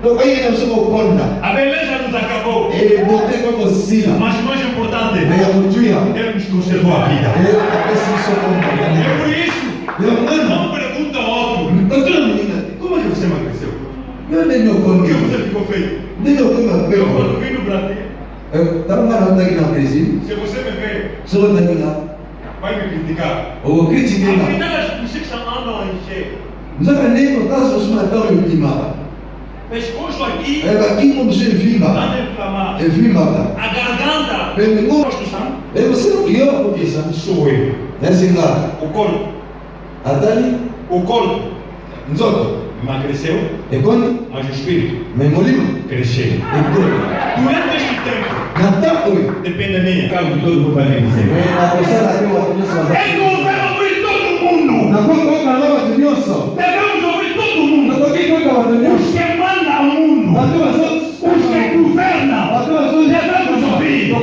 Donc, il y a un conda. Avec les gens nous acabons. Et monter comme aussi. Mas mais importante. Mais il y a un tuya. Ele nos conservou a vida. Et a pessoa conda. É por isso. Não pergunta ao outro. Como é que você emagreceu? Eu nem meu Por que conda. você ficou feio? Nem meu conda. Eu quando vim no Brasil. Estava lá no Brasil. Se você me vê, Só daqui lá. vai me criticar. Ou critiquer lá. Afinal, as pessoas andam a encher. Nous avons né no caso os mataram o clima. Pescoço aqui. É aqui como se viva. Anda inflamado. É viva. A garganta. Bem, não. Gosto do sangue. É você não criou porque isso Sou eu. é assim lá. O corpo. Atali, O corpo nzoto. emagreceu, É quando? mas o espírito Memolima. cresceu. É tudo. Durante este tempo, Natal oi. depende da minha. Cargo de todo mundo vai me dizer. É a pessoa que eu acho É que o governo ouvir todo mundo. na conta eu falava de nosso. Devemos ouvir todo mundo. Na conta eu falava de Os nosso. que mandam o mundo. Os que governam. Devemos ouvir. Mas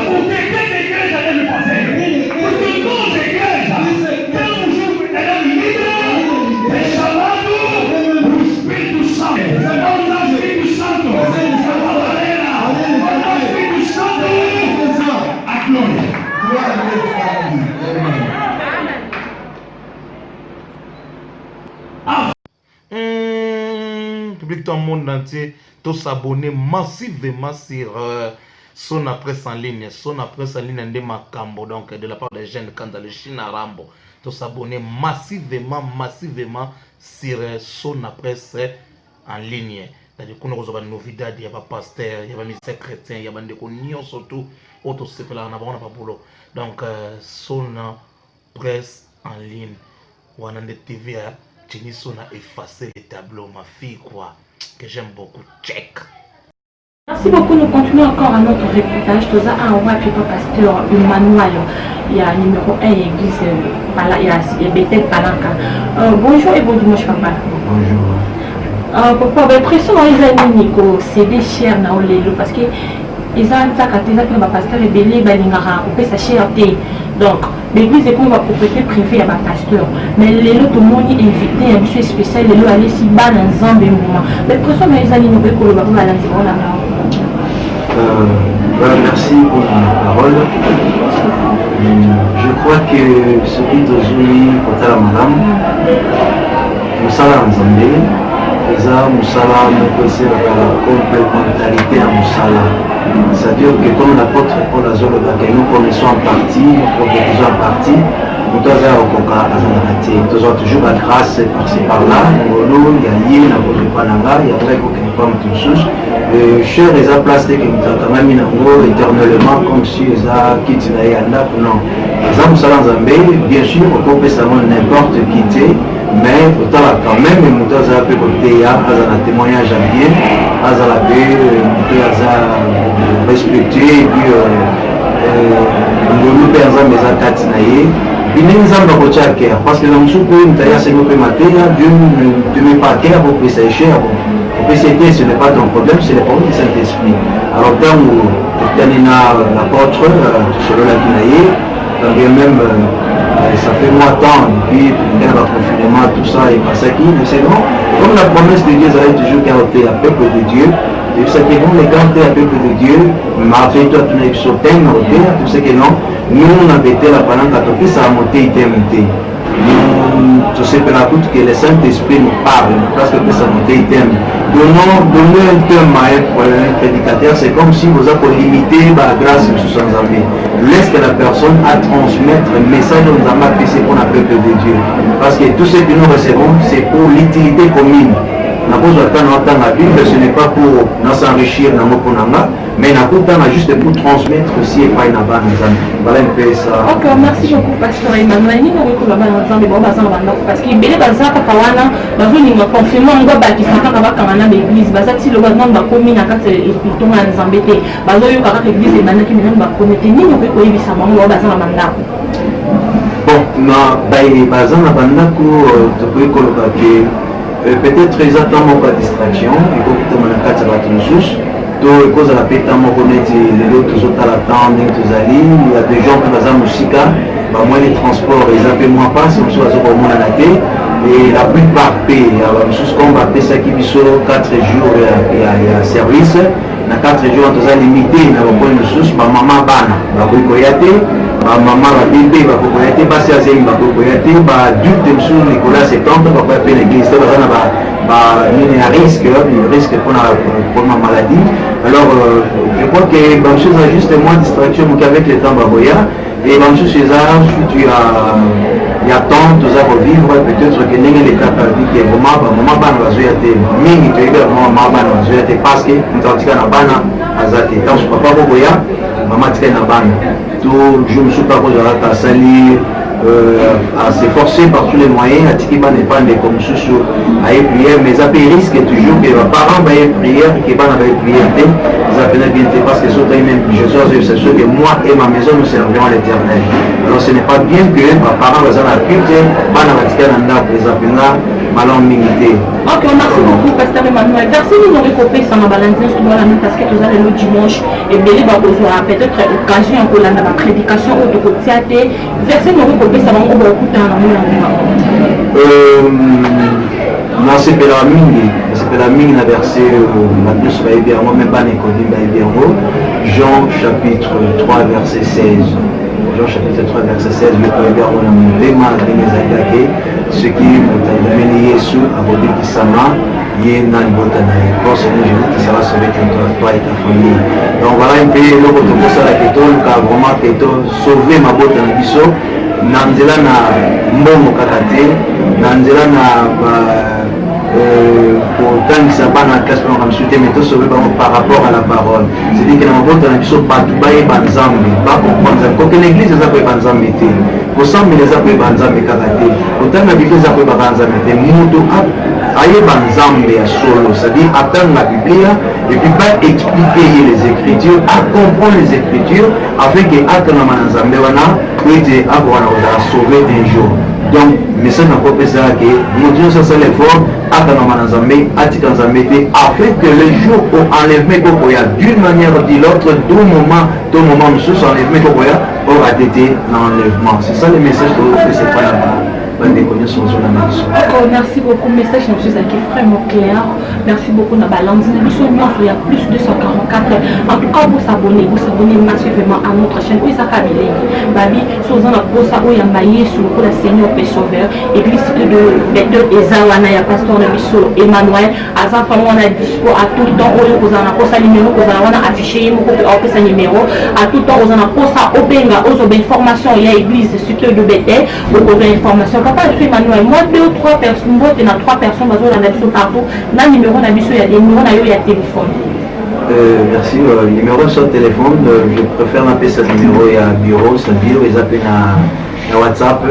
o que cada igreja deve fazer? Porque nós, igreja, temos um verdadeiro líder. É chamado o Espírito Santo. Vamos ao Espírito Santo. A galera. Vamos ao Espírito Santo. A glória. Public dans le monde entier, tous s'abonner massivement sur son presse en ligne. Son presse en ligne de Makambo, donc de la part des jeunes quand dans le Chine à Rambo. Tous s'abonner massivement sur son presse en ligne. C'est-à-dire qu'on a des novidades, il y a des pasteurs, il y a des ministères chrétiens, il y a des conions surtout, autres c'est là, on n'a pas boulot. Donc son presse en ligne, ou en TV, Jenison a effacé les tableaux, ma fille quoi, que j'aime beaucoup, check. Merci beaucoup, nous continuons encore à notre reportage. Tout ça, on voit que le pasteur Emmanuel, il y a numéro 1 église, il y a Bethel Palanca. Bonjour et bon dimanche papa. Bonjour. Pourquoi l'impression ils ont Nico, c'est des chers dans le parce que ils ont ça quand ils ont un pasteur et belé balingara, on peut sa cherté. Donc l'église est comme une propriété privée à ma pasteur. Mais les autres tout le monde est invité à un monsieur spécial, les autres aller si bas dans un zambé moment. L'impression ils ont une nouvelle collaboration à l'intérieur. Merci pour la parole. Je crois que ce qui est aujourd'hui pour la madame, nous sommes en Zambie, nous sommes la complémentarité à Moussala. C'est-à-dire que comme l'apôtre Paul Azologa, que nous connaissons en partie, nous prophétisons en partie, nous avons toujours la grâce par-ci par-là, il y a lié, il y a cher les a placé que nous avons éternellement comme si ils ont quitté non. Les hommes sont en bien sûr, on peut n'importe quitter, mais quand même, nous avons un témoignage à bien, respecté, et puis nous avons des attaques. Parce que nous sommes Dieu ne met pas cœur pour que ça cher. PCT, ce n'est pas ton problème, c'est le problème du Saint-Esprit. Alors, dans l'apôtre, selon la Guinaïe, quand bien même, ça fait moins de temps, depuis le confinement, tout ça, et pas ça qui, mais c'est bon. Comme la promesse de Dieu, ça a toujours gardé à peuple de Dieu. Et ça qui est bon, les garder à peuple de Dieu, malgré toi, tu n'as sauté, tout ce que non, nous, on a pété la parole, quand on ça a monté, éternité. Nous, sais pas tout que le Saint-Esprit nous parle, parce que ça a monté, éternité. Donner un terme pour un prédicateur, c'est comme si vous avez limité la grâce de ce sans envie. Laisse que la personne à transmettre un message de nous a c'est pour le peuple de Dieu. Parce que tout ce que nous recevons, c'est pour l'utilité commune. La Bible, ce n'est pas pour nous s'enrichir dans nos ponanga, mais juste pour transmettre aussi et pas une abandon. Voilà un peu ça. Ok, merci beaucoup, Pasteur Emmanuel. Nous avons parce qu'il y a des gens qui ont confirmé que l'église, si le gouvernement va communiquer à l'église, l'église est maintenant qui va commettre. Nous avons fait ça, nous avons fait ça. Bon, peut-être ils attendent pas distraction, il faut que tu aies un cas de ressources. Donc, cause la péta moronette, les autres à la tente, il y a des gens qui ont la musique, moi les transports, ils appellent moi pas, si on soit au monde à la télé, et la plupart payent. Comme on appelle ça qui est 4 jours il y a service. Dans 4 jours, on a limité. On a maman bana, maman bébé, passer à Zéim, adulte, Nicolas 70, on va faire l'église. Il y a un risque pour ma maladie. Alors, je crois que Bamchou a juste moins de distraction qu'avec le temps Baboya. Et Bamchou, il y a tant de choses à vivre, peut-être que l'état perdu qui est vraiment, maman va jouer à tes mini, tu es maman va jouer à tes parce que nous avons dit qu'on a ban à Zate. Quand je ne peux pas Baboya, maman dit qu'on a ban. Tout, je ne suis pas pour la salir. À s'efforcer par tous les moyens, à Tikiba n'est pas des comme sous à y prier, mais ça peut risque toujours que les parents vont y prier, qui vont y prier, ça peut bien parce que surtout même c'est sûr que moi et ma maison nous servirons à l'éternel. Alors ce n'est pas bien que mes parents vont la culte, pas dans la Tikananda, les appelants, malon minité. Ok, merci beaucoup, Pasteur Emmanuel. Merci de nous récupérer sur ma balance, sur la même parce que tout à l'heure dimanche, et bien, il va peut-être occasion pour la prédication ou de côté. Verset nous récupérer, ça va beaucoup de temps. Non, c'est la mine, la verset, moi même pas Jean chapitre 3, verset 16. Jean chapitre 3, verset 16, je peux dire on a monté malgré mes attaqués, ce qui m'a mené Yesu à Bobé Kisama, Yenan Botanaï, pour ce qui sera sauvé contre toi et ta famille. Donc voilà un peu le côté de ça, car vraiment sauver ma botte dans biso, Nanzela na Momo Kakate, Nanzela na kotangisa bana classe pour me soutenir mais tout sauver par rapport à la parole. C'est-à-dire que dans mon temps biso batubaye banzambe ba comprendre que l'église eza ko banzambe te. Ko sambe les eza ko banzambe kakate. Otanga bible eza ko banzambe te. Mutu aye banzambe ya solo, c'est-à-dire attendre la Bible et puis pas expliquer les écritures, à comprendre les écritures afin que atana manzambe wana puisse avoir la sauver un jour. Donc, mais ça n'a pas fait ça que nous disons ça c'est l'effort afin que le jour où enlèvement d'une manière ou de l'autre, tout moment nous sommes enlèvement aura été l'enlèvement. C'est ça le message que c'est pas là. Merci beaucoup, message qui est vraiment clair. Merci beaucoup na balance. Il y a plus de 144. En tout cas, vous s'abonnez massivement à notre chaîne. Oui, ça Kabilé. Babi, sur un posa où il y a maillé sur le Seigneur et Sauveur. Église de Bethel et Zawana, il y a pasteur Nabiso Emmanuel. Azan Famou, on a dispo à tout le temps. Où vous en avez posa numéro, vous en avez affiché, vous avez posa numéro. À tout le temps, vous en avez posa Obenga, aux informations. Il y a église de Bethel. Vous avez information. Papa, Emmanuel, moi 2 ou 3 personnes, moi, il y a 3 personnes, partout. Dans le numéro, il y a des numéros, il y a téléphone. Merci. Le numéro sur le téléphone, je préfère l'appeler ce numéro, il y a un bureau, c'est un bureau, ils appellent un WhatsApp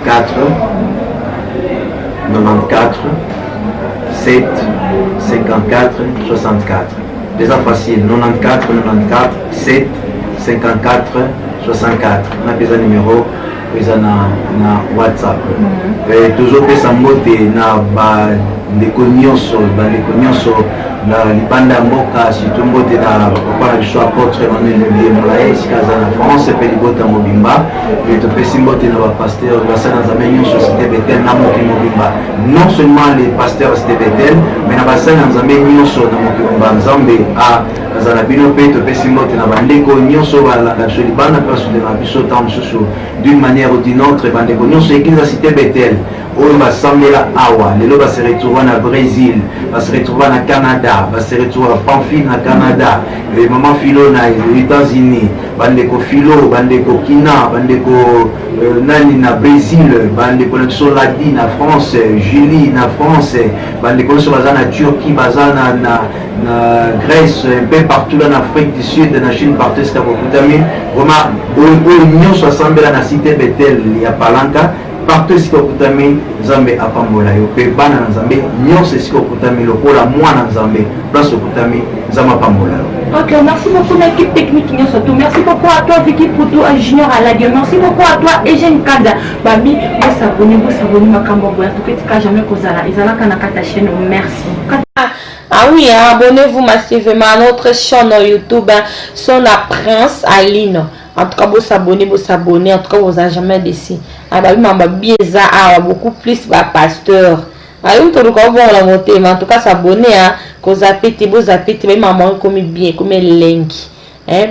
94 7 54 64. Déjà facile, 94 7 54 64. On appelle ce numéro. Na WhatsApp toujours pesa mbote na bandeko nyonso na libanda mboka surtout mbote na papa na biso apôtre Emmanuel Molaye esika aza na France mpe libota mobimba topesi mbote na bapasteur basala nzambe nyonso Cité Bethel na mokili mobimba, non seulement les pasteurs Cité Bethel mais na basala nzambe nyonso na mokili mobimba nzambe azala bino mpe topesi mbote na bandeko nyonso balanda biso libanda mpe basutena biso ntango mosusu d'une manière ou d'une autre. Bandeko nyonso église ya Cité Bethel oyo basambela awa lelo base retrouva na Brésil, base retrouva na Canada, base retrouva Pamphile na Canada, maman Philo na États-Unis, bandeko Philo, bandeko Kina, bandeko nani na Brésil, bandeko na biso Ladi na France, Julie na France, bandeko nyonso baza na Turquie, baza na Grèce, un peu partout en Afrique du Sud, na Chine, partout esika bokutami vraiment oyo nyonso asambela na Cité Bethel ya Palanka partout esika okutami nzambe apambola yo mpe bana na nzambe nyonso esika okutami lokola mwana nzambe place okutami nzambe apambola yo. Ok, merci beaucoup l'équipe technique surtout. Merci beaucoup à toi Vicky Poutou, Junior à la gueule. Merci beaucoup à toi Eugène Kada. Babi, vous s'abonnez Makambo Boya. Tout cas jamais Kozala. Izala Kanakata chaîne. Merci. Ah oui, hein, abonnez-vous massivement à notre chaîne YouTube, hein, son la Prince Aline. En tout cas, vous s'abonnez, en tout cas, vous n'avez jamais déçu. ababi mamba bieza awa beaucoup plus ba pasteur. Ayo to ko bon la montée, mais en tout cas s'abonner à cause apeti bo zapeti ba maman comme bien comme lengi.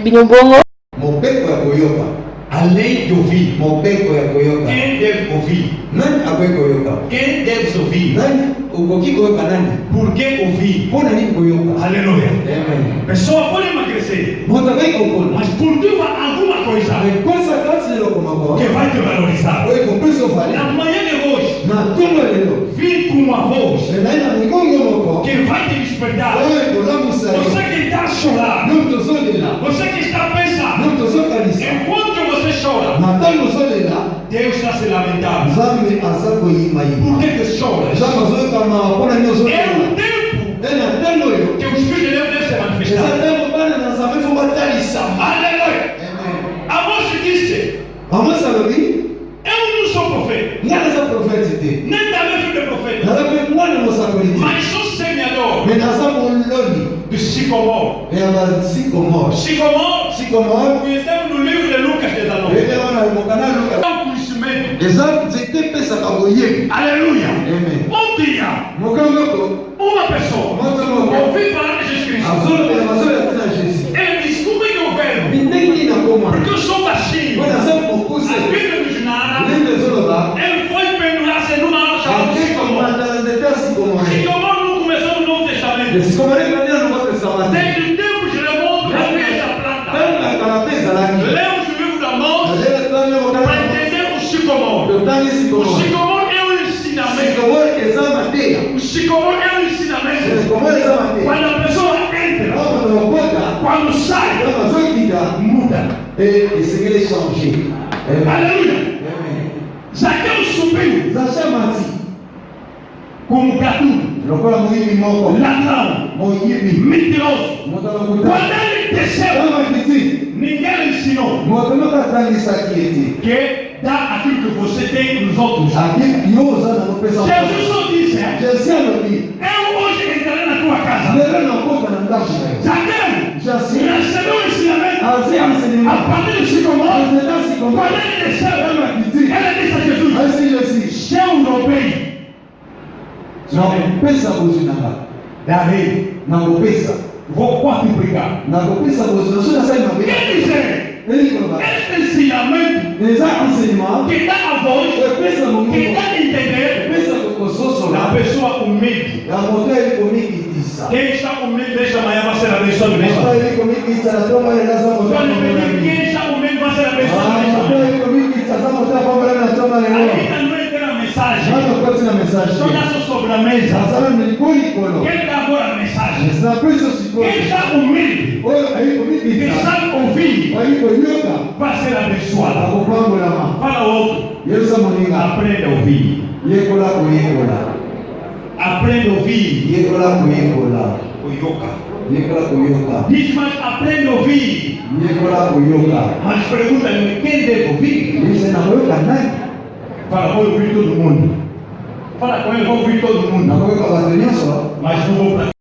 Bino bongo. Mon père va koyoka. Além de ouvir. Mon père va koyoka. Quem deve ouvir? Nani akwe koyoka? Quem deve ouvir? Nani ukoki koyoka nani? Por que ouvir? Pona nini koyoka? Aleluia. Amen. Pessoa pode emagrecer, Mota vai kokona. mas cultiva alguma coisa Mais kosa kasi lelo komako. que vai te valorizar. Oi kompeso vale. Na manhã de hoje, Na tumba lelo. vim com uma voz Ela mikongo moko. que vai te despertar. Oi kolamusa. Você que está a chorar, Não tozolela. você que está a pensar, Não tozokalisa. enquanto você chora, Matango zolela. Deus está se lamentando. Nzambe aza koyima Por yima. que choras? Nzambe azoyoka mawa mpona nini É ozolela. um tempo Ena ntango oyo. que os filhos de Deus devem se Eza manifestar. ntango bana na Nzambe fo batalisa. Aleluia. Amen. Amós disse: Amos alobi. eu não sou profeta, Ngana aza profete te. nem também filho de profeta, Naza pe mwana mosakoli te. mas sou semeador Me naza moloni. do Sicomor. Ya basikomor. Sicomor, Sikomor. conhecemos no livro de Lucas 19. Ebe wana mokana luka. É um conhecimento. Eza nzete epesaka boyebi. Aleluia. Amen. Um dia, Mokamoko. uma pessoa Moto moko. ouviu falar de Jesus Cristo. Azolobela mazola tina Jésus. Ele disse: como é que eu vejo? Mindenge na koma. Porque eu sou baixinho. Wana aza A mokuse. Bíblia nos narra. Lende ezoloba. Ele foi pendurar-se numa árvore chamada Ake Sicomor. komanda na nzete ya sikomore. Sicomor não começou no Novo Testamento. Sikomore kania no Novo Testamento. Desde o tempo de remonta havia essa planta. Tanga kala pe ezalaki. Lemos o livro da mão Azela tanga para mokana. entender o Sicomor. Totangi O sikomore. Sicomor é um ensinamento. Sikomore eza mateya. O Sicomor é um ensinamento. Sikomore eza mateya. Quando a pessoa entra, Kama tunakota. quando sai, Kama zokita. muda. Esengeli changer. Aleluia. Amen. Zaqueu subiu Zacha mati. como gatuno, Lokola muhimu moko. ladrão, Muhimu. mentiroso. Moto anakuta. Quando ele desceu, Kama kiti. ninguém lhe ensinou Moto nakatangisa kieti. que dá aquilo que você tem nos outros. Aki yoza na kopesa. Jesus só disse: Jésus alobi. eu hoje entrarei na tua casa. Lelo nakota na ndako na yo. Zaqueu Jésus. recebeu o ensinamento Azi a enseignement. partir do Sicomor. Azela sikomore. Quando ele desceu, Kama kiti. ele disse a Jesus: Asi Jésus. se eu roubei, Nakopesa bozwi nanga. darei, Nakopesa. vou quadruplicar. Nakopesa bozwi. Naso nasali mabe. Quer dizer, Eli koloba. este ensinamento Eza enseignement. que dá a voz, Epesa que mongo. dá a entender Epesa da kososola. pessoa humilde. Ya moto eli komikitisa. Quem está humilde nesta manhã vai ser abençoado nesta Moto manhã. eli komikitisa na toma ele naza moto. Pode pedir, quem está humilde vai ser abençoado Ah, nesta moto manhã. eli komikitisa na moto apambana na toma lelo. Ainda não entrei na mensagem. Mano koti na message. Só dá sobre a mesa. Azala milikoli kolo. Quem dá agora a mensagem? Sina pesa Quem sikolo. está humilde, Oyo ayi quem komikitisa. sabe ouvir, Ayi koyoka. vai ser abençoado. Akopambolama. Fala o outro. Yesu moninga. Aprenda a ouvir. Yekola kuyekola. Aprenda a ouvir. Yekola kuyekola. Oyoka. Yekola kuyoka. Diz, mas aprenda a ouvir. Yekola kuyoka. Mas pergunta-lhe, quem deve ouvir? Yesu na kuyoka nani? Fala, vou ouvir todo mundo. Fala com ele, vou ouvir todo Na mundo. kuyoka bantu nyonso. Mas não vou praticar.